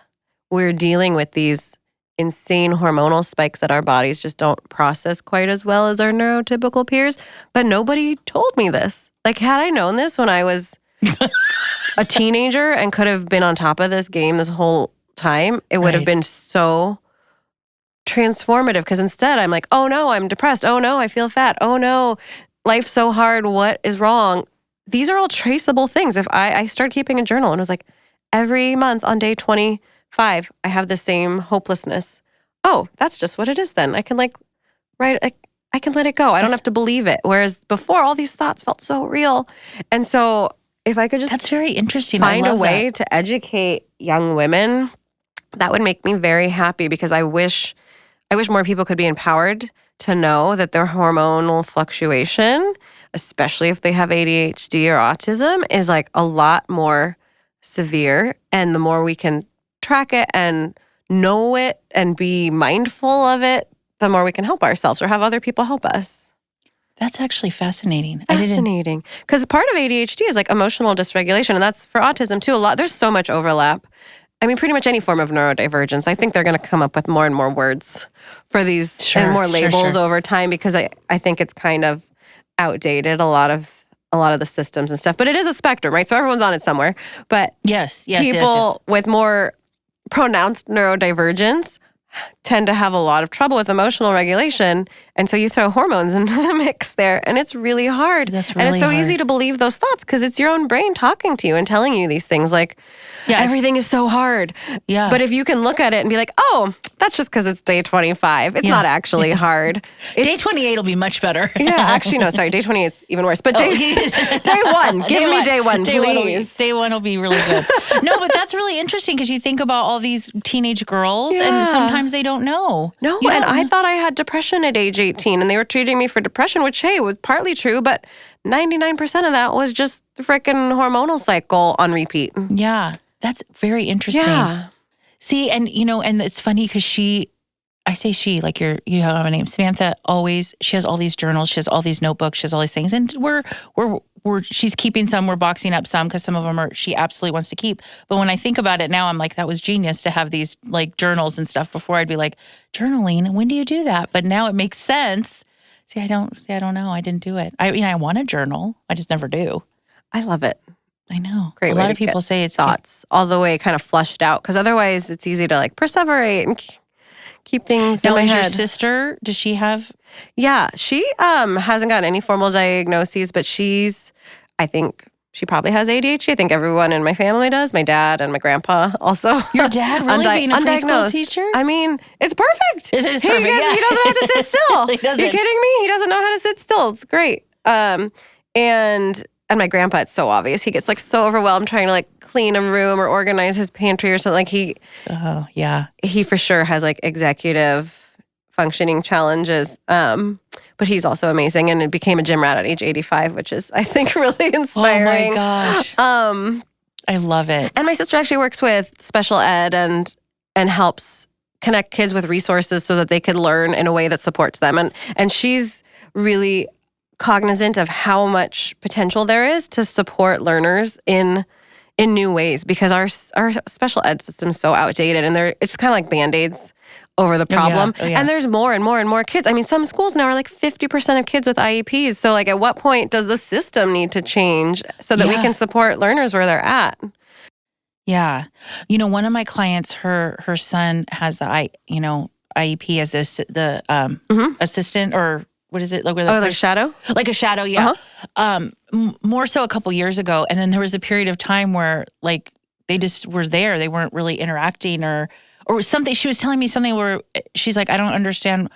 we're dealing with these insane hormonal spikes that our bodies just don't process quite as well as our neurotypical peers. But nobody told me this. Like, had I known this when I was a teenager and could have been on top of this game this whole time, it would have been so transformative. Because instead I'm like, oh no, I'm depressed. Oh no, I feel fat. Oh no, life's so hard. What is wrong? These are all traceable things. If I started keeping a journal and was like, every month on day 25, I have the same hopelessness. Oh, that's just what it is then. I can I can let it go. I don't have to believe it. Whereas before, all these thoughts felt so real. And so if I could just That's very interesting. find I a love way that. to educate young women, that would make me very happy because I wish more people could be empowered to know that their hormonal fluctuation, especially if they have ADHD or autism, is like a lot more severe. And the more we can track it and know it and be mindful of it, the more we can help ourselves or have other people help us. That's actually fascinating. Fascinating. Because part of ADHD is like emotional dysregulation, and that's for autism too. There's so much overlap. I mean, pretty much any form of neurodivergence. I think they're going to come up with more and more words for these and more labels over time because I think it's kind of outdated, a lot of the systems and stuff. But it is a spectrum, right? So everyone's on it somewhere. But yes, people with more pronounced neurodivergence tend to have a lot of trouble with emotional regulation. And so you throw hormones into the mix there, and it's really hard. That's really and it's so hard. easy to believe those thoughts because it's your own brain talking to you and telling you these things like, everything is so hard. Yeah. But if you can look at it and be like, oh, that's just because it's day 25. It's not actually hard. Day 28 will be much better. Yeah, actually, no, sorry. Day 28 is even worse. But day one. Give me day one, please. Day one will be really good. No, but that's really interesting because you think about all these teenage girls and sometimes they don't know. No, and I thought I had depression at age 18 and they were treating me for depression, which, hey, was partly true, but 99% of that was just the frickin' hormonal cycle on repeat. Yeah, that's very interesting. Yeah. See, and and it's funny because I say she, like you have a name, Samantha, she has all these journals, she has all these notebooks, she has all these things, and she's keeping some, we're boxing up some because some of them she absolutely wants to keep. But when I think about it now, I'm like, that was genius to have these like journals and stuff. Before I'd be like, journaling, when do you do that? But now it makes sense. I don't know. I didn't do it. I want a journal. I just never do. I love it. I know. Great. A lot of people say it's thoughts all the way kind of flushed out because otherwise it's easy to like perseverate and keep things in my head. Your sister, does she have? Yeah, she hasn't gotten any formal diagnoses, but she's, I think, she probably has ADHD. I think everyone in my family does. My dad and my grandpa also. Your dad really being a preschool teacher? I mean, it's perfect. It is perfect. He doesn't have to sit still. He doesn't. Are you kidding me? He doesn't know how to sit still. It's great. And my grandpa, it's so obvious. He gets like so overwhelmed trying to like clean a room or organize his pantry or something. Like he for sure has like executive functioning challenges. But he's also amazing and became a gym rat at age 85, which is, I think, really inspiring. Oh my gosh. I love it. And my sister actually works with special ed and helps connect kids with resources so that they can learn in a way that supports them. And she's really cognizant of how much potential there is to support learners in new ways, because our special ed system is so outdated, and it's kind of like Band-Aids over the problem. Oh, yeah. And there's more and more and more kids. I mean, some schools now are like 50% of kids with IEPs. So like at what point does the system need to change so that we can support learners where they're at? Yeah. One of my clients, her son has the IEP as the assistant, or what is it? Like a shadow? Like a shadow, yeah. More so a couple years ago. And then there was a period of time where like they just were there. They weren't really interacting or something. She was telling me something where she's like, I don't understand.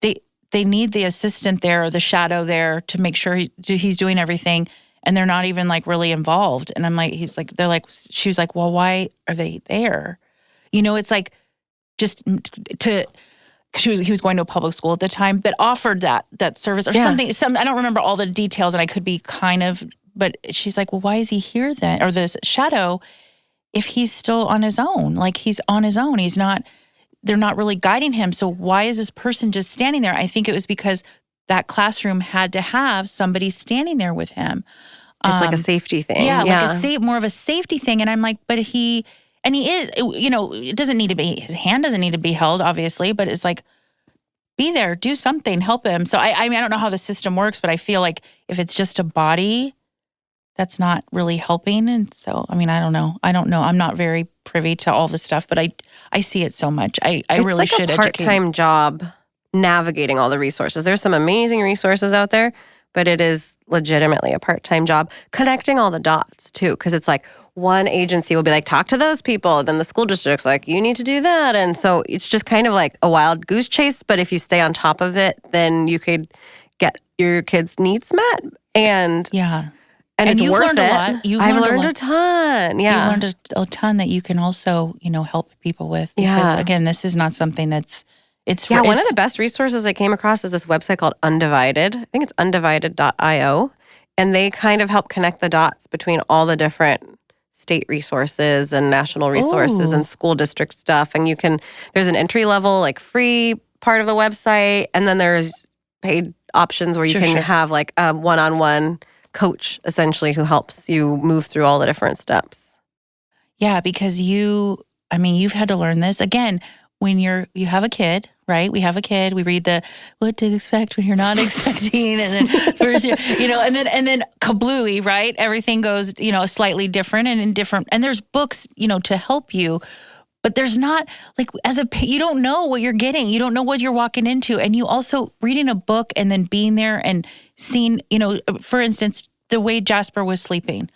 They need the assistant there or the shadow there to make sure he's doing everything. And they're not even like really involved. And I'm like, she was like, well, why are they there? It's like just he was going to a public school at the time, but offered that service or something. I don't remember all the details, and I could be but she's like, well, why is he here then? Or this shadow, if he's still on his own, like he's on his own, they're not really guiding him. So why is this person just standing there? I think it was because that classroom had to have somebody standing there with him. It's like a safety thing. Yeah, like more of a safety thing. And I'm like, but he is, it doesn't need to be, his hand doesn't need to be held, obviously, but it's like, be there, do something, help him. So I mean, I don't know how the system works, but I feel like if it's just a body, that's not really helping. And so, I mean, I don't know. I'm not very privy to all this stuff, but I see it so much. I really should educate. It's like a part-time job navigating all the resources. There's some amazing resources out there, but it is legitimately a part-time job connecting all the dots too. Because it's like one agency will be like, talk to those people. Then the school district's like, you need to do that. And so it's just kind of like a wild goose chase. But if you stay on top of it, then you could get your kids' needs met. And it's you've worth learned it. A lot. I've learned a ton. Yeah. You've learned a ton that you can also, help people with. Because again, this is not something that's, one of the best resources I came across is this website called Undivided. I think it's undivided.io. And they kind of help connect the dots between all the different state resources and national resources and school district stuff. And there's an entry level, like free part of the website. And then there's paid options where you can have like a one-on-one coach essentially who helps you move through all the different steps. Yeah, because you've had to learn this. Again, when you have a kid, right? We have a kid, we read the what to expect when you're not expecting, and then first year, and then kablooey, right? Everything goes, slightly different and there's books, to help you. But there's not, like, you don't know what you're getting. You don't know what you're walking into. And you also, reading a book and then being there and seeing, for instance, the way Jasper was sleeping.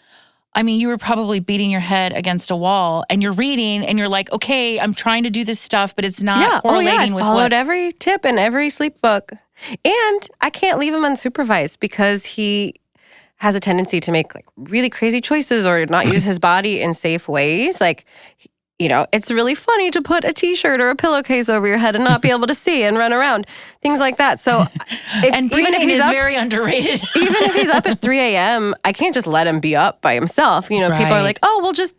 I mean, you were probably beating your head against a wall and you're reading and you're like, okay, I'm trying to do this stuff, but it's not correlating with I followed every tip in every sleep book. And I can't leave him unsupervised because he has a tendency to make like really crazy choices or not use his body in safe ways. Like, it's really funny to put a t-shirt or a pillowcase over your head and not be able to see and run around. Things like that. So breathing is very underrated. Even if he's up at 3 a.m., I can't just let him be up by himself. People are like, oh, well, just,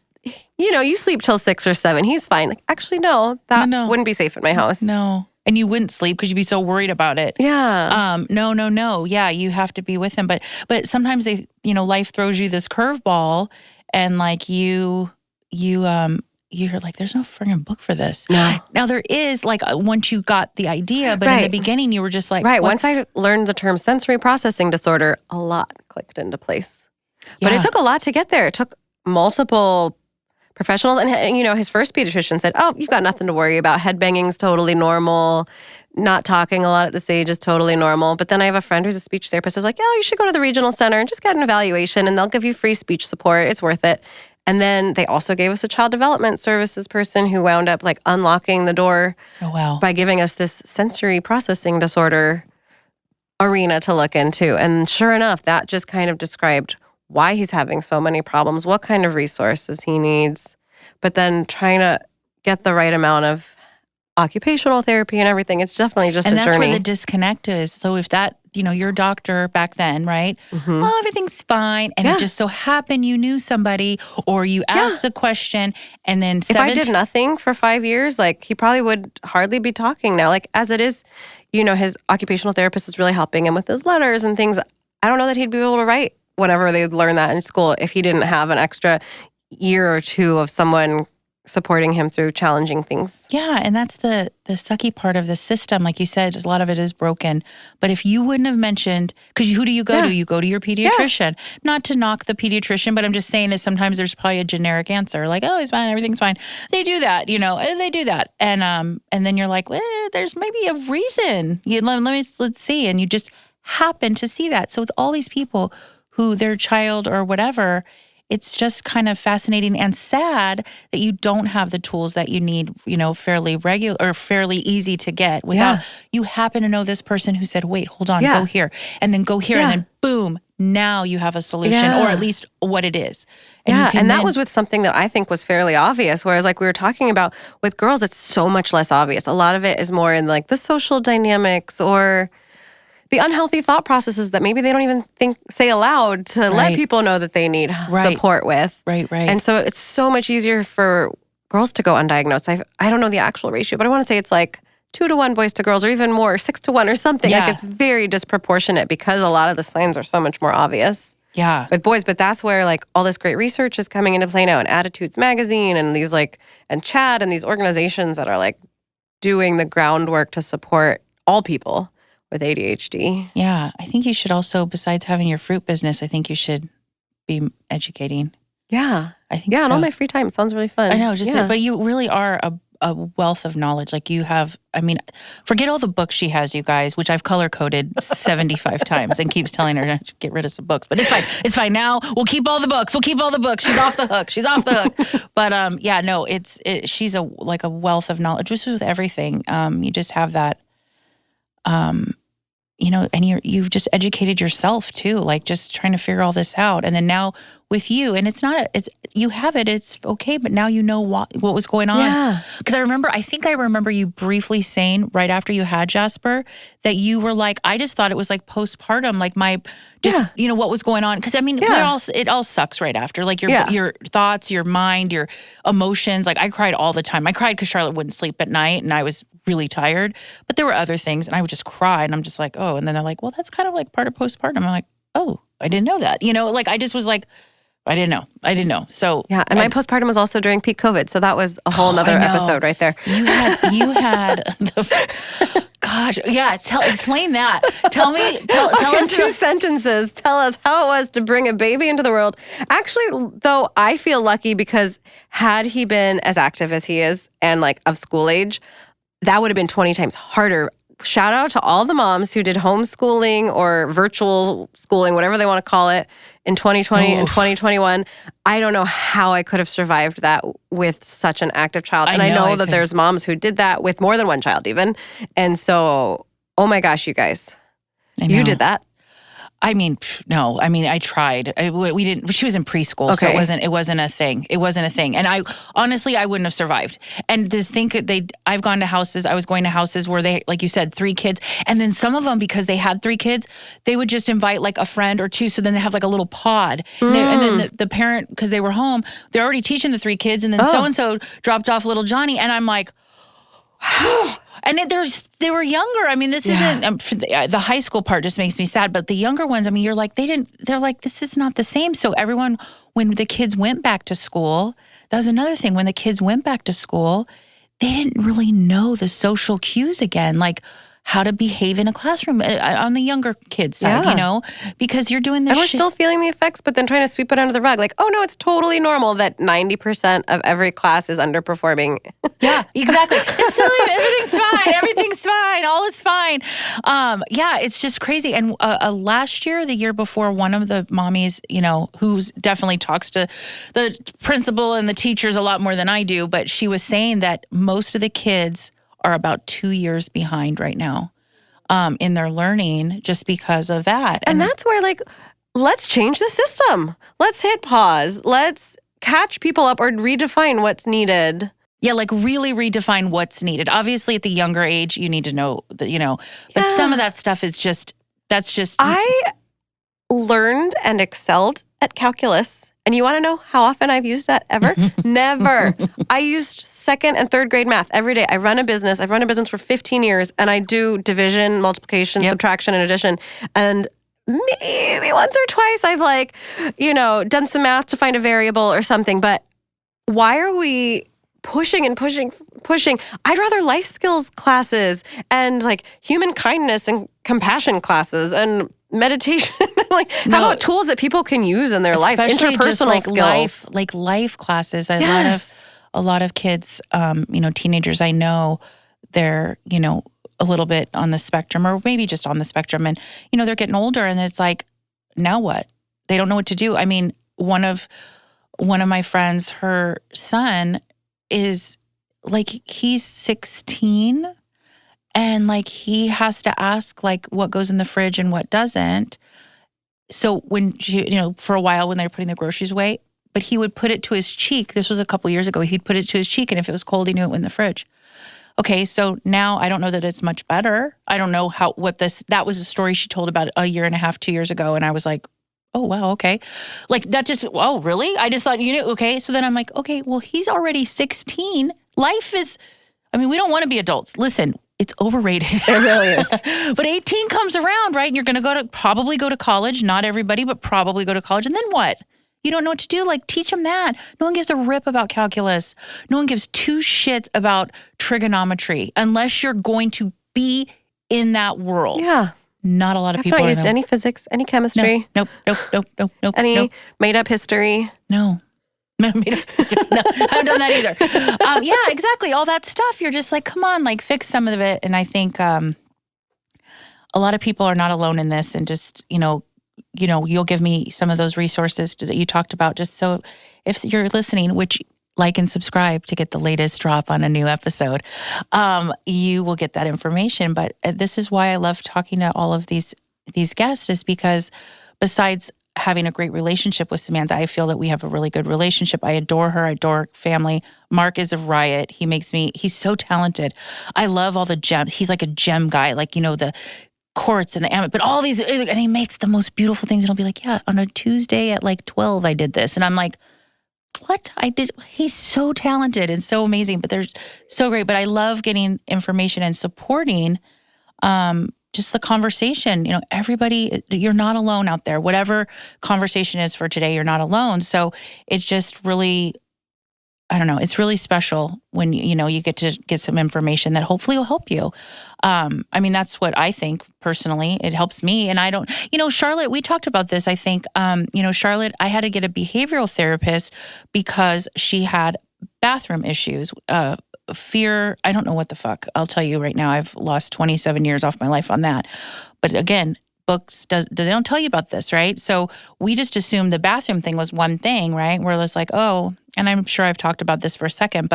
you sleep till 6 or 7. He's fine. Like, actually, no, that wouldn't be safe at my house. No. And you wouldn't sleep because you'd be so worried about it. Yeah. No. Yeah, you have to be with him. But sometimes life throws you this curveball and like you're like, there's no friggin' book for this. No. Now there is, like, once you got the idea, but in the beginning you were just like... Right, once I learned the term sensory processing disorder, a lot clicked into place. But it took a lot to get there. It took multiple professionals. And, his first pediatrician said, oh, you've got nothing to worry about. Headbanging's totally normal. not talking a lot at this age is totally normal. But then I have a friend who's a speech therapist who's like, yeah, you should go to the regional center and just get an evaluation and they'll give you free speech support. It's worth it. And then they also gave us a child development services person who wound up like unlocking the door by giving us this sensory processing disorder arena to look into. And sure enough, that just kind of described why he's having so many problems, what kind of resources he needs, but then trying to get the right amount of occupational therapy and everything. It's definitely just a journey. And that's where the disconnect is. So if that, your doctor back then, right? Mm-hmm. Well, everything's fine. And it just so happened you knew somebody or you asked a question and then if I did nothing for 5 years, like he probably would hardly be talking now. Like as it is, his occupational therapist is really helping him with his letters and things. I don't know that he'd be able to write whenever they learn that in school if he didn't have an extra year or two of someone supporting him through challenging things. Yeah, and that's the sucky part of the system. Like you said, a lot of it is broken. But if you wouldn't have mentioned, because who do you go to? You go to your pediatrician. Yeah. Not to knock the pediatrician, but I'm just saying is sometimes there's probably a generic answer. Like, oh, he's fine, everything's fine. They do that, they do that. And then you're like, well, there's maybe a reason. Let's see. And you just happen to see that. So with all these people who their child or whatever, it's just kind of fascinating and sad that you don't have the tools that you need, fairly regular or fairly easy to get without you happen to know this person who said, wait, hold on, go here and then go here and then boom, now you have a solution or at least what it is. And that was with something that I think was fairly obvious. Whereas like we were talking about with girls, it's so much less obvious. A lot of it is more in like the social dynamics or the unhealthy thought processes that maybe they don't even say aloud to let people know that they need support with. Right. And so it's so much easier for girls to go undiagnosed. I don't know the actual ratio, but I want to say it's like 2-to-1 boys to girls or even more, 6-to-1 or something. Yeah. Like it's very disproportionate because a lot of the signs are so much more obvious. Yeah. With boys, but that's where like all this great research is coming into play now, and Attitudes Magazine and these and CHAD and these organizations that are like doing the groundwork to support all people with ADHD. Yeah. I think you should also, besides having your fruit business, I think you should be educating. Yeah. I think so. And all my free time. It sounds really fun. I know. But you really are a wealth of knowledge. Like you have, forget all the books she has, you guys, which I've color-coded 75 times and keeps telling her to get rid of some books. But it's fine. It's fine. Now we'll keep all the books. She's off the hook. But she's a wealth of knowledge. Just with everything. You just have that, and you've just educated yourself too, like just trying to figure all this out. And then now with you, and you have it, it's okay, but now you know what was going on. Yeah. Because I think I remember you briefly saying right after you had Jasper that you were like, I just thought it was like postpartum, like what was going on. Because it all sucks right after, like your thoughts, your mind, your emotions. Like I cried all the time. I cried because Charlotte wouldn't sleep at night and I was really tired, but there were other things and I would just cry and I'm just like, oh, and then they're like, well, that's kind of like part of postpartum. I'm like, oh, I didn't know that. I just was like, I didn't know. So yeah, and my postpartum was also during peak COVID, so that was a whole nother episode right there. You had the gosh, yeah. Explain that. Tell us 2 sentences. Tell us how it was to bring a baby into the world. Actually, though, I feel lucky because had he been as active as he is and like of school age, that would have been 20 times harder. Shout out to all the moms who did homeschooling or virtual schooling, whatever they want to call it, in 2020 and 2021. I don't know how I could have survived that with such an active child. And I know that there's moms who did that with more than one child even. And so, oh my gosh, you guys, you did that. No. I tried. We didn't. She was in preschool, so it wasn't a thing. It wasn't a thing. And I wouldn't have survived. And to think I've gone to houses. I was going to houses where they, like you said, 3 kids, and then some of them, because they had 3 kids, they would just invite like a friend or 2. So then they have like a little pod, and then the parent, because they were home, they're already teaching the 3 kids, and then so and so dropped off little Johnny, and I'm like. And they were younger. This isn't, the high school part just makes me sad, but the younger ones, you're like, they're like, this is not the same. So everyone, when the kids went back to school, that was another thing. When the kids went back to school, they didn't really know the social cues again, like how to behave in a classroom on the younger kids' side, because you're doing this and we're still feeling the effects, but then trying to sweep it under the rug. Like, oh no, it's totally normal that 90% of every class is underperforming. Yeah, exactly. It's totally, everything's fine. All is fine. Yeah, it's just crazy. And last year, the year before, one of the mommies, who's definitely talks to the principal and the teachers a lot more than I do, but she was saying that most of the kids are about 2 years behind right now in their learning just because of that. And that's where, let's change the system. Let's hit pause. Let's catch people up or redefine what's needed. Yeah, really redefine what's needed. Obviously, at the younger age, you need to know that, but some of that stuff is that's just. I learned and excelled at calculus. And you want to know how often I've used that ever? Never. I used second and third grade math every day. I run a business. I've run a business for 15 years, and I do division, multiplication, subtraction, and addition. And maybe once or twice I've done some math to find a variable or something. But why are we pushing and pushing? I'd rather life skills classes and human kindness and compassion classes and meditation. How about tools that people can use in their life? Interpersonal skills. Life classes. Yes. A lot of kids, teenagers I know, they're, a little bit on the spectrum or maybe just on the spectrum. And, they're getting older and it's now what? They don't know what to do. I mean, one of my friends, her son is he's 16 and he has to ask what goes in the fridge and what doesn't. So when she, for a while when they were putting the groceries away, but he would put it to his cheek. This was a couple years ago. He'd put it to his cheek, and if it was cold, he knew it went in the fridge. Okay, so now I don't know that it's much better. I don't know that was a story she told about a year and a half, 2 years ago, and I was like, oh, wow, okay. That just, oh, really? I just thought, okay. So then I'm like, okay, well, he's already 16. Life is, we don't want to be adults. Listen, it's overrated. It really is. But 18 comes around, right? And you're going to probably go to college. Not everybody, but probably go to college. And then what? You don't know what to do. Teach them that. No one gives a rip about calculus. No one gives two shits about trigonometry unless you're going to be in that world. Yeah. Not a lot of people. I've not used any physics, any chemistry. Nope. Any made-up history. No. No, I haven't done that either. Yeah, exactly. All that stuff. You're just come on, fix some of it. And I think a lot of people are not alone in this. And just, you'll give me some of those resources that you talked about. Just so if you're listening, which like and subscribe to get the latest drop on a new episode, you will get that information. But this is why I love talking to all of these guests, is because besides having a great relationship with Samantha, I feel that we have a really good relationship. I adore her. I adore her family. Mark is a riot. He's so talented. I love all the gems. He's like a gem guy, the quartz and the amethyst, but all these, and he makes the most beautiful things. And I'll be like, yeah, on a Tuesday at 12, I did this. And I'm like, what? He's so talented and so amazing, but they're so great. But I love getting information and supporting just the conversation. Everybody, you're not alone out there. Whatever conversation is for today, you're not alone. So it's just really, I don't know, it's really special when, you get to get some information that hopefully will help you. That's what I think personally. It helps me. And I don't, Charlotte, we talked about this, I think, Charlotte, I had to get a behavioral therapist because she had bathroom issues, fear. I don't know what the fuck. I'll tell you right now, I've lost 27 years off my life on that. But again, books, they don't tell you about this, right? So we just assumed the bathroom thing was one thing, right? We're just oh, and I'm sure I've talked about this for a second,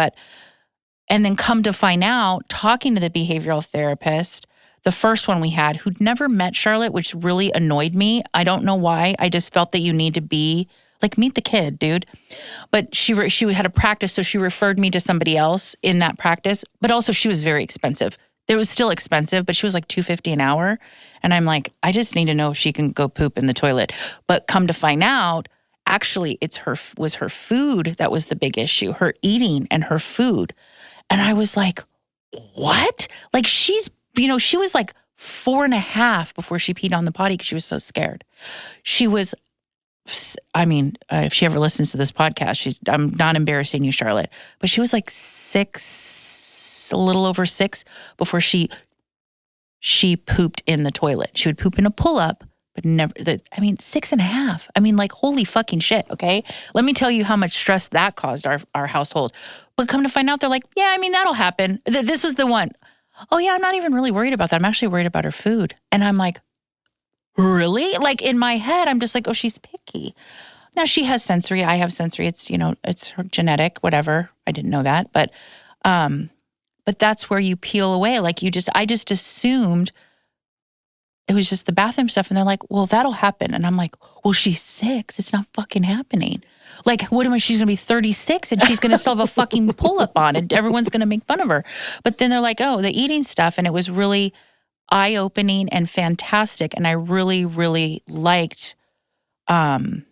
and then come to find out, talking to the behavioral therapist, the first one we had, who'd never met Charlotte, which really annoyed me. I don't know why. I just felt that you need to be meet the kid, dude. But she had a practice, so she referred me to somebody else in that practice. But also, she was very expensive. It was still expensive, but she was $250 an hour. And I'm like, I just need to know if she can go poop in the toilet. But come to find out, actually, was her food that was the big issue, her eating and her food. And I was like, what? She was 4.5 before she peed on the potty because she was so scared. She was, if she ever listens to this podcast, I'm not embarrassing you, Charlotte, but she was 6, a little over 6 before she pooped in the toilet. She would poop in a pull-up, but never, 6.5. Holy fucking shit, okay? Let me tell you how much stress that caused our household. But come to find out, they're yeah, that'll happen. This was the one. oh yeah, I'm not even really worried about that. I'm actually worried about her food. And I'm like, really? Like in my head, I'm just like, oh, she's picky. Now she has sensory. I have sensory. It's, it's her genetic, whatever. I didn't know that. But that's where you peel away. Like I just assumed it was just the bathroom stuff. And they're like, well, that'll happen. And I'm like, well, she's 6. It's not fucking happening. Like, she's going to be 36 and she's going to still have a fucking pull-up on and everyone's going to make fun of her. But then they're like, oh, the eating stuff. And it was really eye-opening and fantastic. And I really, really liked, I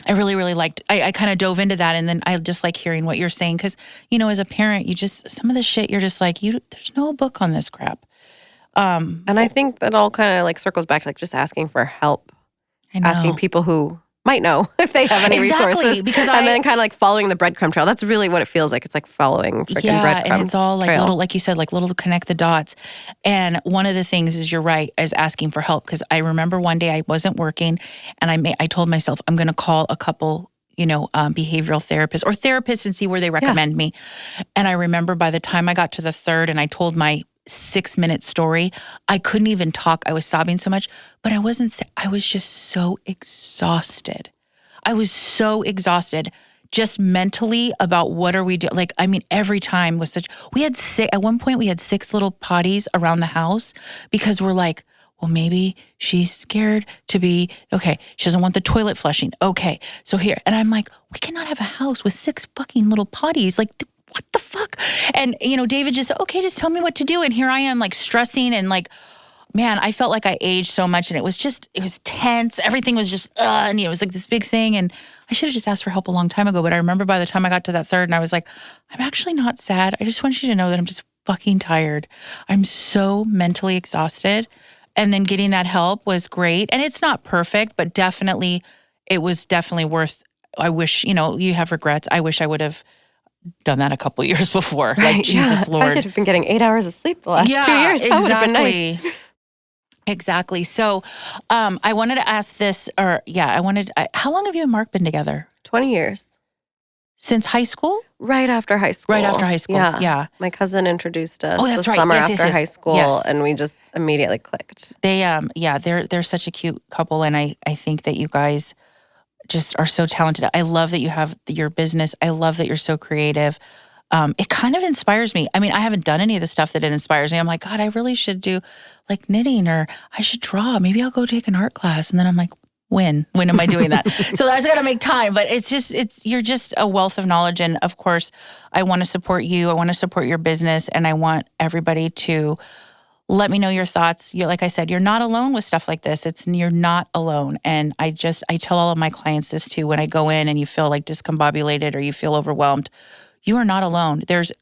kind of dove into that. And then I just like hearing what you're saying. Because, as a parent, some of the shit, you're just like, there's no book on this crap. And I think that all kind of like circles back to like just asking for help. I know. Asking people who might know if they have any resources. And then kind of like following the breadcrumb trail. That's really what it feels like. It's like following freaking breadcrumb and it's all like trail. Little, like you said, like little to connect the dots. And one of the things is, you're right, is asking for help. Because I remember one day I wasn't working and I told myself I'm going to call a couple, behavioral therapists or therapists and see where they recommend me. And I remember by the time I got to the third and I told my 6-minute story, I couldn't even talk. I was sobbing so much, but I was just so exhausted. I was so exhausted just mentally about what are we doing? Like, every time was at one point we had 6 little potties around the house because we're like, well, maybe she's scared to be, okay, she doesn't want the toilet flushing. Okay, so here. And I'm like, we cannot have a house with 6 fucking little potties. Like, what the fuck? And, David just said, okay, just tell me what to do. And here I am like stressing and like, man, I felt like I aged so much and it was tense. Everything was just, and it was like this big thing. And I should have just asked for help a long time ago. But I remember by the time I got to that third and I was like, I'm actually not sad. I just want you to know that I'm just fucking tired. I'm so mentally exhausted. And then getting that help was great. And it's not perfect, but it was definitely worth, I wish, you have regrets. I wish I would have done that a couple years before. Right, like, Jesus Lord. I could have been getting 8 hours of sleep the last 2 years. That would have been nice. Exactly. So I wanted to ask this, how long have you and Mark been together? 20 years. Since high school? Right after high school. Right after high school, yeah. My cousin introduced us that's right. summer Yes, after high school, and we just immediately clicked. They, they're such a cute couple, and I think that you guys just are so talented. I love that you have your business. I love that you're so creative. It kind of inspires me. I haven't done any of the stuff that it inspires me. I'm like, God, I really should do like knitting, or I should draw. Maybe I'll go take an art class. And then I'm like, when am I doing that? So I just got to make time. But you're just a wealth of knowledge. And of course, I want to support you. I want to support your business. And I want everybody to let me know your thoughts. Like I said, you're not alone with stuff like this. You're not alone. And I tell all of my clients this too, when I go in and you feel like discombobulated or you feel overwhelmed, you are not alone. There's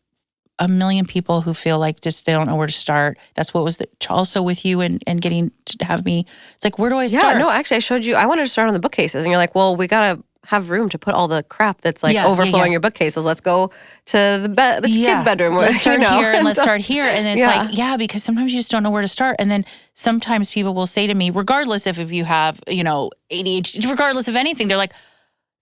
a million people who feel like just they don't know where to start. That's what was also with you and getting to have me. It's like, where do I start? Yeah, no, actually I showed you, I wanted to start on the bookcases. And you're like, well, we got to have room to put all the crap that's like overflowing your bookcases. Let's go to the kids' bedroom. Let's start here and let's start here. And it's because sometimes you just don't know where to start. And then sometimes people will say to me, regardless if you have, ADHD, regardless of anything, they're like,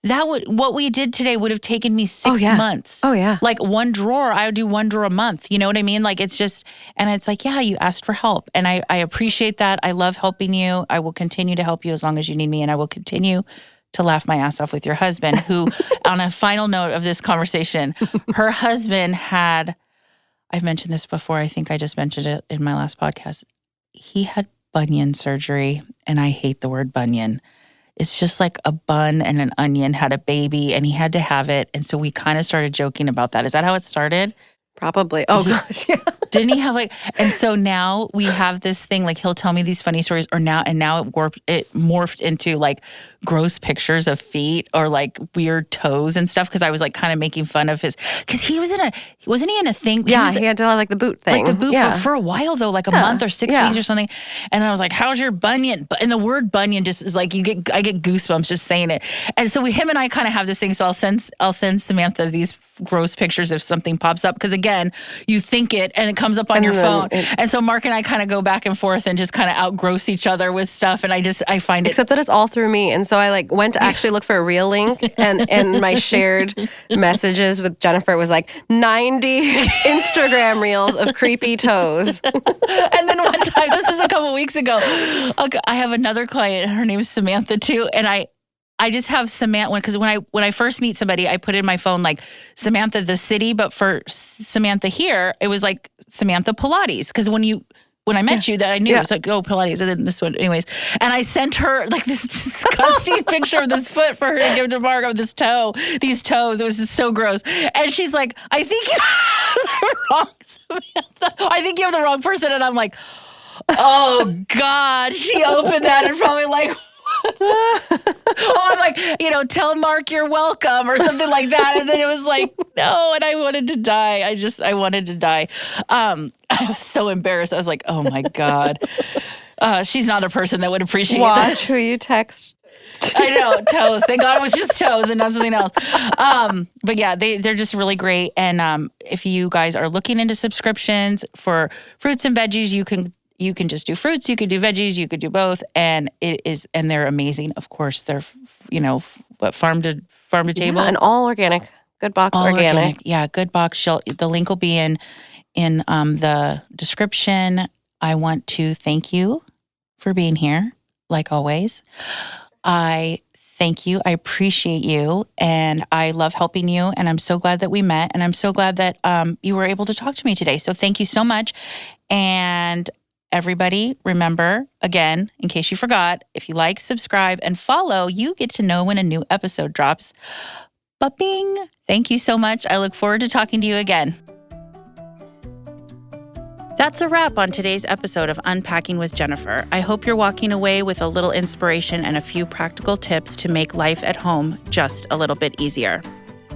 what we did today would have taken me 6 months. Oh yeah. Like one drawer, I would do one drawer a month. You know what I mean? Like it's just, and it's like, yeah, you asked for help. And I appreciate that. I love helping you. I will continue to help you as long as you need me. And I will continue to laugh my ass off with your husband, who, on a final note of this conversation, her husband I've mentioned this before, I think I just mentioned it in my last podcast. He had bunion surgery, and I hate the word bunion. It's just like a bun and an onion had a baby, and he had to have it. And so we kind of started joking about that. Is that how it started? Probably. Oh, gosh, yeah. Didn't he have and so now we have this thing, like he'll tell me these funny stories now it morphed into like gross pictures of feet or like weird toes and stuff. Cause I was like kind of making fun of cause he was wasn't he in a thing? He had to have like the boot thing. Like the boot for a while though, like a month or 6 weeks or something. And I was like, how's your bunion? And the word bunion just is like, I get goosebumps just saying it. And so him and I kind of have this thing. So I'll send Samantha these gross pictures if something pops up. Cause again, you think it and it comes up on your phone. And so Mark and I kind of go back and forth and just kind of outgross each other with stuff. And I find it. Except that it's all through me. And so I like went to actually look for a real link, and my shared messages with Jennifer was like 90 Instagram reels of creepy toes. And then one time, this is a couple weeks ago, I have another client, her name is Samantha too, and I just have Samantha, because when I first meet somebody, I put in my phone like Samantha the city, but for Samantha here, it was like Samantha Pilates, because when I met you, that I knew it was like, oh, Pilates, and then this one, anyways. And I sent her like this disgusting picture of this foot for her to give to Margo, these toes. It was just so gross. And she's like, I think you have the wrong Samantha. I think you have the wrong person. And I'm like, oh God, she opened that and probably like, I'm like, tell Mark you're welcome or something like that. And then it was like, no, and I wanted to die. I wanted to die. I was so embarrassed. I was like, oh my God. She's not a person that would appreciate that. Watch who you text. I know, toes. Thank God it was just toes and not something else. But yeah, they're just really great. And if you guys are looking into subscriptions for fruits and veggies, you can just do fruits, you could do veggies, you could do both, and they're amazing. Of course, they're farm to table, and all organic. Good Box organic. Yeah, Good Box. The link will be in the description. I want to thank you for being here, like always. I thank you. I appreciate you, and I love helping you. And I'm so glad that we met, and I'm so glad that you were able to talk to me today. So thank you so much, and everybody, remember, again, in case you forgot, if you like, subscribe, and follow, you get to know when a new episode drops. Ba-bing! Thank you so much. I look forward to talking to you again. That's a wrap on today's episode of Unpacking with Jennifer. I hope you're walking away with a little inspiration and a few practical tips to make life at home just a little bit easier.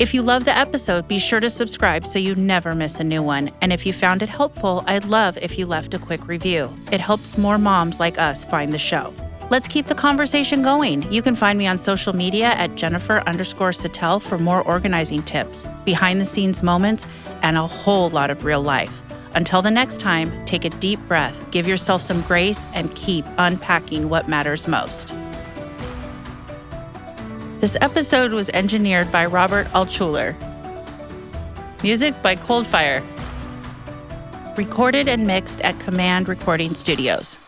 If you love the episode, be sure to subscribe so you never miss a new one. And if you found it helpful, I'd love if you left a quick review. It helps more moms like us find the show. Let's keep the conversation going. You can find me on social media at Jennifer_Sattel for more organizing tips, behind-the-scenes moments, and a whole lot of real life. Until the next time, take a deep breath, give yourself some grace, and keep unpacking what matters most. This episode was engineered by Robert Altschuler. Music by Coldfire. Recorded and mixed at Command Recording Studios.